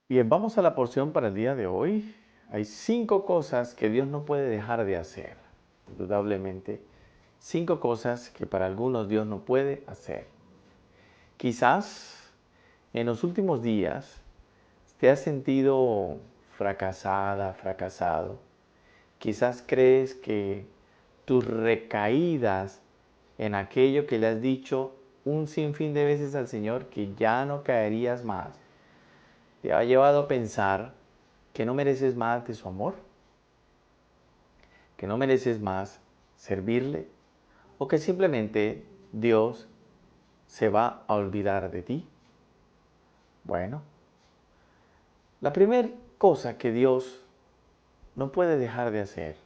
Bien, vamos a la porción para el día de hoy. Hay 5 cosas que Dios no puede dejar de hacer. Indudablemente, 5 cosas que para algunos Dios no puede hacer. Quizás en los últimos días te has sentido fracasada, fracasado. Quizás crees que tus recaídas en aquello que le has dicho un sinfín de veces al Señor, que ya no caerías más, te ha llevado a pensar que no mereces más de su amor, que no mereces más servirle, o que simplemente Dios se va a olvidar de ti. Bueno, la primera cosa que Dios no puede dejar de hacer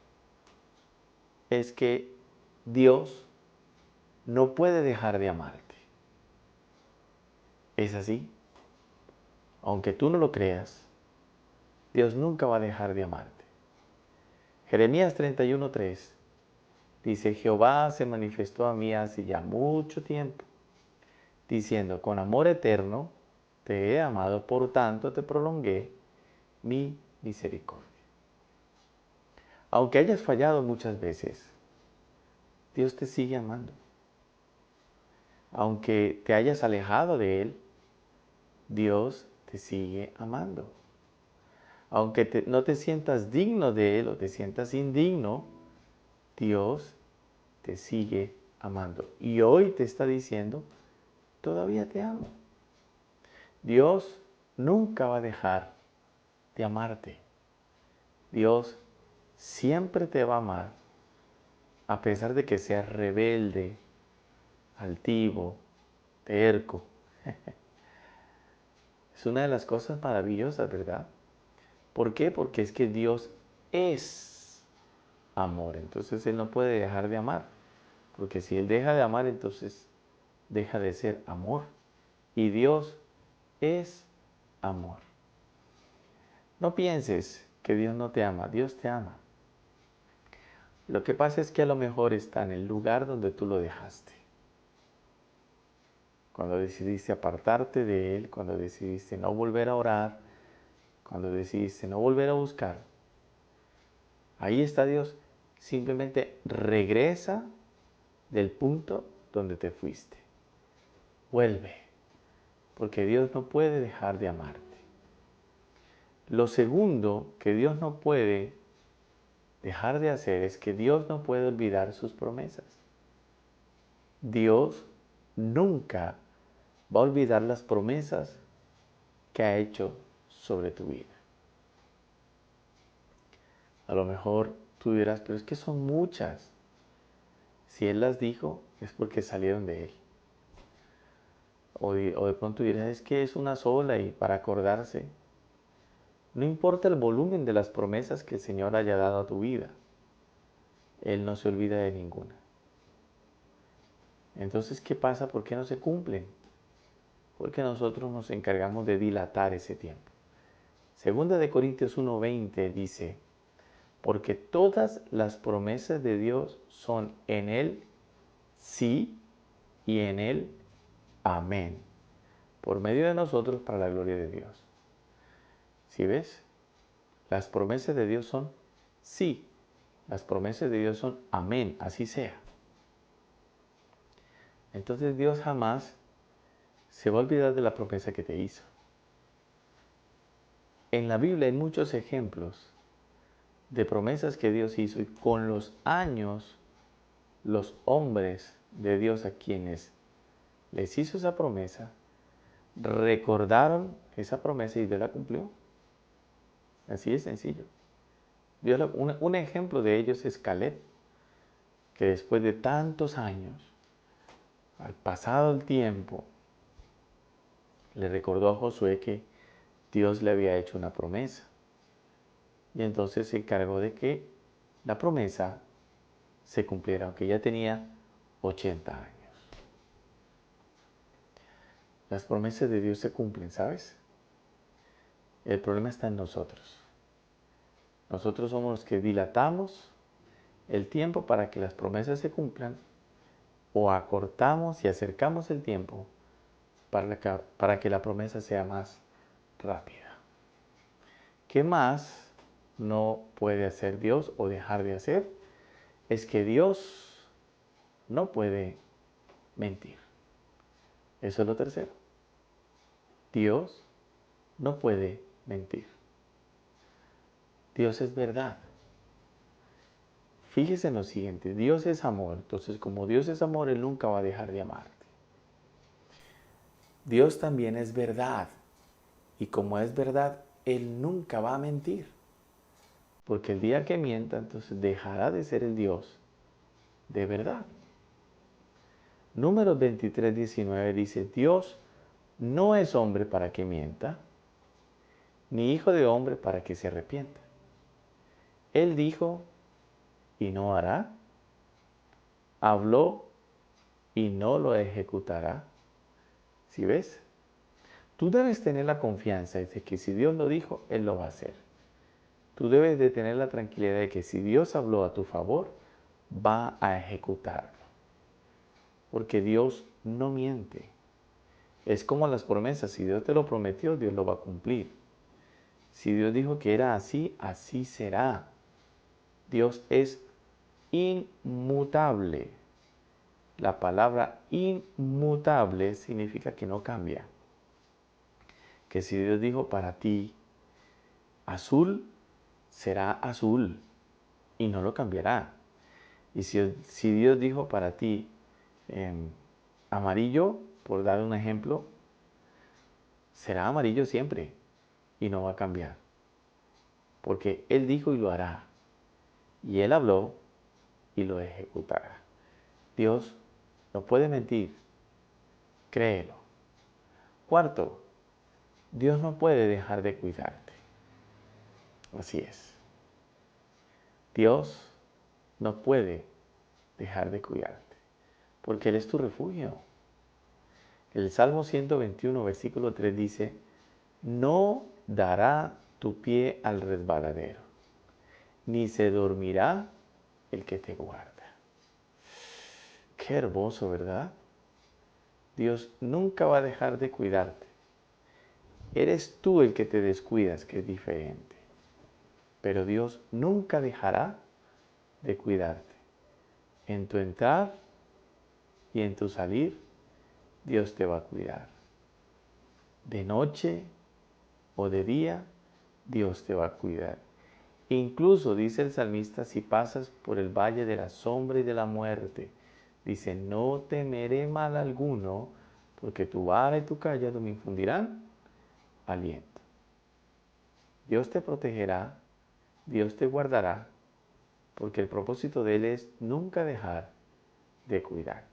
es que Dios no puede dejar de amarte. ¿Es así? Aunque tú no lo creas, Dios nunca va a dejar de amarte. Jeremías 31:3 dice: Jehová se manifestó a mí hace ya mucho tiempo, diciendo: con amor eterno te he amado, por tanto te prolongué mi misericordia. Aunque hayas fallado muchas veces, Dios te sigue amando. Aunque te hayas alejado de Él, Dios te sigue amando. Aunque no te sientas digno de Él o te sientas indigno, Dios te sigue amando. Y hoy te está diciendo: todavía te amo. Dios nunca va a dejar de amarte. Dios siempre te va a amar, a pesar de que seas rebelde, altivo, terco. Es una de las cosas maravillosas, ¿verdad? ¿Por qué? Porque es que Dios es amor. Entonces Él no puede dejar de amar. Porque si Él deja de amar, entonces deja de ser amor. Y Dios es amor. No pienses que Dios no te ama. Dios te ama. Lo que pasa es que a lo mejor está en el lugar donde tú lo dejaste. Cuando decidiste apartarte de Él, cuando decidiste no volver a orar, cuando decidiste no volver a buscar, ahí está Dios. Simplemente regresa del punto donde te fuiste. Vuelve, porque Dios no puede dejar de amarte. Lo segundo que Dios no puede dejar de hacer es que Dios no puede olvidar sus promesas. Dios nunca va a olvidar las promesas que ha hecho sobre tu vida. A lo mejor tú dirás: pero es que son muchas. Si Él las dijo, es porque salieron de Él. O de pronto dirás: es que es una sola y para acordarse. No importa el volumen de las promesas que el Señor haya dado a tu vida, Él no se olvida de ninguna. Entonces, ¿qué pasa? ¿Por qué no se cumplen? Porque nosotros nos encargamos de dilatar ese tiempo. Segunda de Corintios 1:20 dice: porque todas las promesas de Dios son en Él sí y en Él amén, por medio de nosotros para la gloria de Dios. ¿Sí ves? Las promesas de Dios son sí, las promesas de Dios son amén, así sea. Entonces Dios jamás se va a olvidar de la promesa que te hizo. En la Biblia hay muchos ejemplos de promesas que Dios hizo, y con los años los hombres de Dios a quienes les hizo esa promesa recordaron esa promesa y Dios la cumplió. Así de sencillo. Un ejemplo de ellos es Caleb, que después de tantos años, al pasado el tiempo, le recordó a Josué que Dios le había hecho una promesa. Y entonces se encargó de que la promesa se cumpliera, aunque ya tenía 80 años. Las promesas de Dios se cumplen, ¿sabes? El problema está en nosotros. Nosotros somos los que dilatamos el tiempo para que las promesas se cumplan, o acortamos y acercamos el tiempo para que la promesa sea más rápida. ¿Qué más no puede hacer Dios o dejar de hacer? Es que Dios no puede mentir. Eso es lo tercero. Dios no puede mentir. Dios es verdad. Fíjese en lo siguiente, Dios es amor, entonces como Dios es amor, Él nunca va a dejar de amarte. Dios también es verdad, y como es verdad, Él nunca va a mentir, porque el día que mienta, entonces dejará de ser el Dios de verdad. Números 23:19 dice, Dios no es hombre para que mienta, ni hijo de hombre para que se arrepienta. Él dijo y no hará, habló y no lo ejecutará. ¿Sí ves? Tú debes tener la confianza de que si Dios lo dijo, Él lo va a hacer. Tú debes de tener la tranquilidad de que si Dios habló a tu favor, va a ejecutarlo. Porque Dios no miente. Es como las promesas. Si Dios te lo prometió, Dios lo va a cumplir. Si Dios dijo que era así, así será. Dios es inmutable. La palabra inmutable significa que no cambia. Que si Dios dijo para ti azul, será azul y no lo cambiará. Y si Dios dijo para ti amarillo, por dar un ejemplo, será amarillo siempre y no va a cambiar. Porque Él dijo y lo hará. Y Él habló y lo ejecutará. Dios no puede mentir. Créelo. Cuarto, Dios no puede dejar de cuidarte. Así es. Dios no puede dejar de cuidarte. Porque Él es tu refugio. El Salmo 121, versículo 3 dice, no dará tu pie al resbaladero, ni se dormirá el que te guarda. Qué hermoso, ¿verdad? Dios nunca va a dejar de cuidarte. Eres tú el que te descuidas, que es diferente. Pero Dios nunca dejará de cuidarte. En tu entrar y en tu salir, Dios te va a cuidar. De noche o de día, Dios te va a cuidar. Incluso dice el salmista, si pasas por el valle de la sombra y de la muerte, dice, no temeré mal alguno, porque tu vara y tu callado me infundirán aliento. Dios te protegerá, Dios te guardará, porque el propósito de Él es nunca dejar de cuidarte.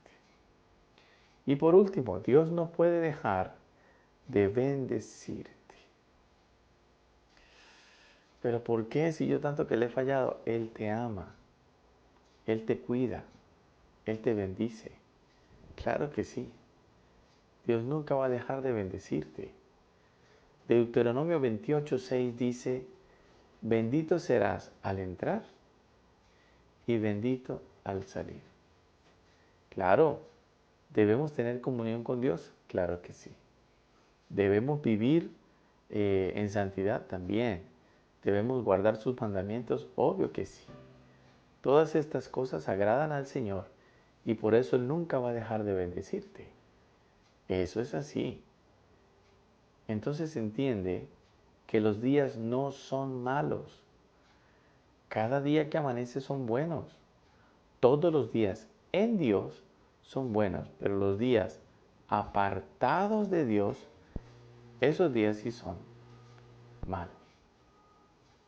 Y por último, Dios no puede dejar de bendecirte. Pero ¿por qué si yo tanto que le he fallado? Él te ama, Él te cuida, Él te bendice. Claro que sí. Dios nunca va a dejar de bendecirte. Deuteronomio 28:6 dice, bendito serás al entrar y bendito al salir. Claro, ¿debemos tener comunión con Dios? Claro que sí. ¿Debemos vivir en santidad? También. ¿Debemos guardar sus mandamientos? Obvio que sí. Todas estas cosas agradan al Señor y por eso Él nunca va a dejar de bendecirte. Eso es así. Entonces entiende que los días no son malos. Cada día que amanece son buenos. Todos los días en Dios son buenos, pero los días apartados de Dios, esos días sí son malos.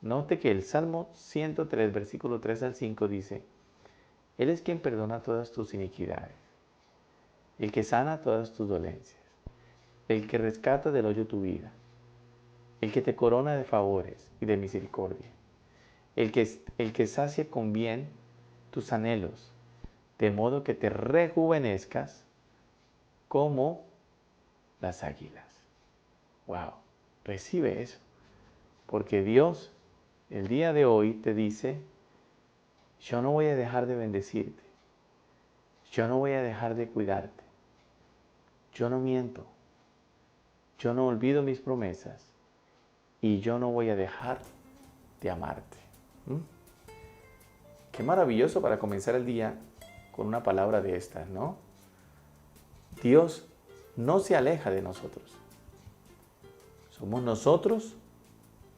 Note que el Salmo 103, versículo 3 al 5 dice, Él es quien perdona todas tus iniquidades, el que sana todas tus dolencias, el que rescata del hoyo tu vida, el que te corona de favores y de misericordia, el que sacia con bien tus anhelos, de modo que te rejuvenezcas como las águilas. Wow, recibe eso, porque Dios el día de hoy te dice, yo no voy a dejar de bendecirte, yo no voy a dejar de cuidarte, yo no miento, yo no olvido mis promesas y yo no voy a dejar de amarte. ¿Mm? Qué maravilloso para comenzar el día con una palabra de estas, ¿no? Dios no se aleja de nosotros. Somos nosotros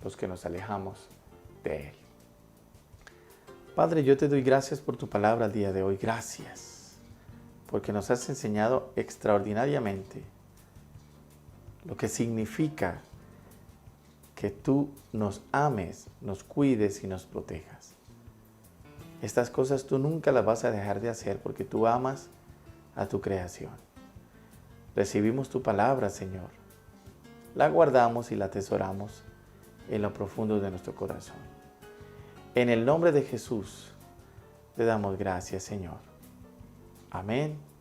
los que nos alejamos de Él. Padre, yo te doy gracias por tu palabra el día de hoy. Gracias, porque nos has enseñado extraordinariamente lo que significa que tú nos ames, nos cuides y nos protejas. Estas cosas tú nunca las vas a dejar de hacer porque tú amas a tu creación. Recibimos tu palabra, Señor. La guardamos y la atesoramos en lo profundo de nuestro corazón. En el nombre de Jesús te damos gracias, Señor. Amén